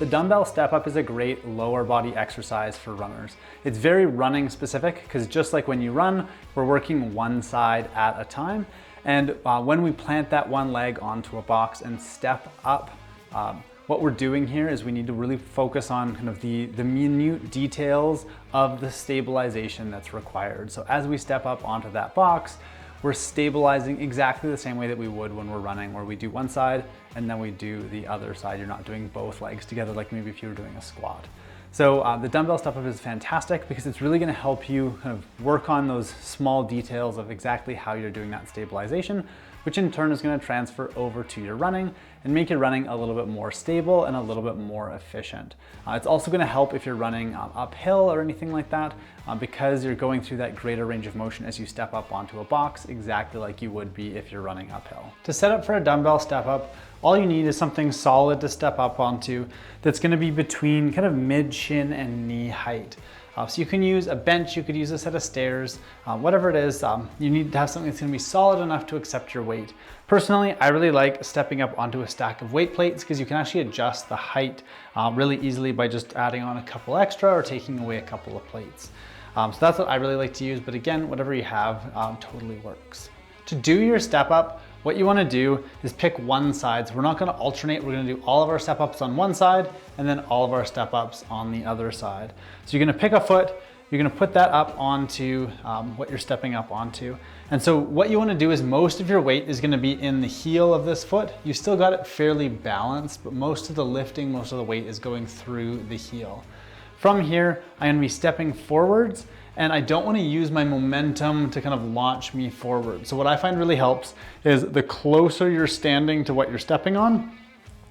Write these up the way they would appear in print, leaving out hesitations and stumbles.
The dumbbell step up is a great lower body exercise for runners. It's very running specific because just like when you run, we're working one side at a time. And when we plant that one leg onto a box and step up, what we're doing here is we need to really focus on kind of the minute details of the stabilization that's required. So as we step up onto that box, we're stabilizing exactly the same way that we would when we're running, where we do one side and then we do the other side. You're not doing both legs together like maybe if you were doing a squat. So the dumbbell step up is fantastic because it's really gonna help you kind of work on those small details of exactly how you're doing that stabilization, which in turn is gonna transfer over to your running and make your running a little bit more stable and a little bit more efficient. It's also gonna help if you're running uphill or anything like that because you're going through that greater range of motion as you step up onto a box, exactly like you would be if you're running uphill. To set up for a dumbbell step up, all you need is something solid to step up onto that's gonna be between kind of mid-shin and knee height. So you can use a bench, you could use a set of stairs, whatever it is, you need to have something that's gonna be solid enough to accept your weight. Personally, I really like stepping up onto a stack of weight plates because you can actually adjust the height really easily by just adding on a couple extra or taking away a couple of plates. So that's what I really like to use, but again, whatever you have totally works. To do your step up, what you wanna do is pick one side. So we're not gonna alternate, we're gonna do all of our step ups on one side and then all of our step ups on the other side. So you're gonna pick a foot, you're gonna put that up onto what you're stepping up onto. And so what you wanna do is most of your weight is gonna be in the heel of this foot. You still got it fairly balanced, but most of the lifting, most of the weight is going through the heel. From here, I'm gonna be stepping forwards and I don't wanna use my momentum to kind of launch me forward. So what I find really helps is the closer you're standing to what you're stepping on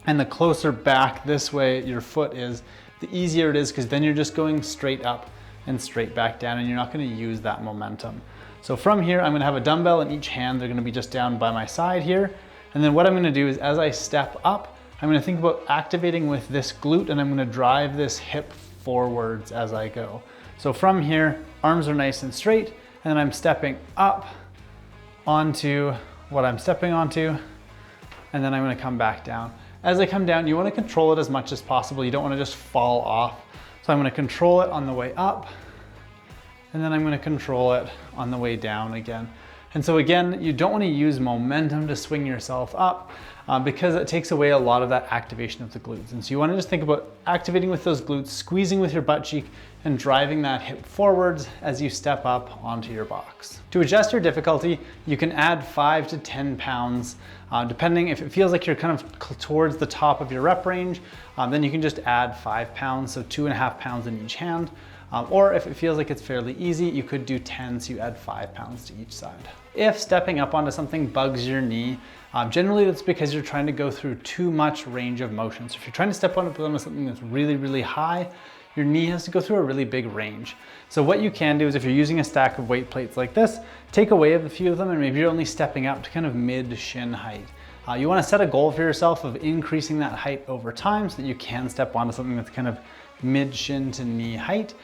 and the closer back this way your foot is, the easier it is because then you're just going straight up and straight back down and you're not gonna use that momentum. So from here, I'm gonna have a dumbbell in each hand. They're gonna be just down by my side here. And then what I'm gonna do is as I step up, I'm gonna think about activating with this glute and I'm gonna drive this hip forwards as I go. So from here, arms are nice and straight, and then I'm stepping up onto what I'm stepping onto, and then I'm gonna come back down. As I come down, you wanna control it as much as possible. You don't wanna just fall off. So I'm gonna control it on the way up, and then I'm gonna control it on the way down again. And so again, you don't wanna use momentum to swing yourself up because it takes away a lot of that activation of the glutes. And so you wanna just think about activating with those glutes, squeezing with your butt cheek, and driving that hip forwards as you step up onto your box. To adjust your difficulty, you can add 5 to 10 pounds, depending if it feels like you're kind of towards the top of your rep range, then you can just add 5 pounds, so 2.5 pounds in each hand. Or if it feels like it's fairly easy, you could do 10, so you add 5 pounds to each side. If stepping up onto something bugs your knee, generally that's because you're trying to go through too much range of motion. So if you're trying to step onto something that's really, really high, your knee has to go through a really big range. So what you can do is if you're using a stack of weight plates like this, take away a few of them and maybe you're only stepping up to kind of mid-shin height. You wanna set a goal for yourself of increasing that height over time so that you can step onto something that's kind of mid-shin to knee height.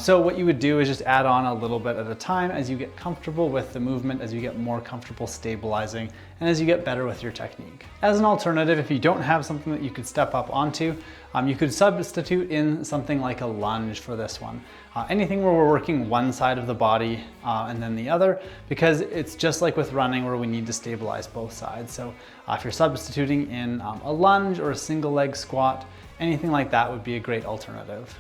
So what you would do is just add on a little bit at a time as you get comfortable with the movement, as you get more comfortable stabilizing, and as you get better with your technique. As an alternative, if you don't have something that you could step up onto, you could substitute in something like a lunge for this one. Anything where we're working one side of the body and then the other, because it's just like with running where we need to stabilize both sides. So if you're substituting in a lunge or a single leg squat, anything like that would be a great alternative.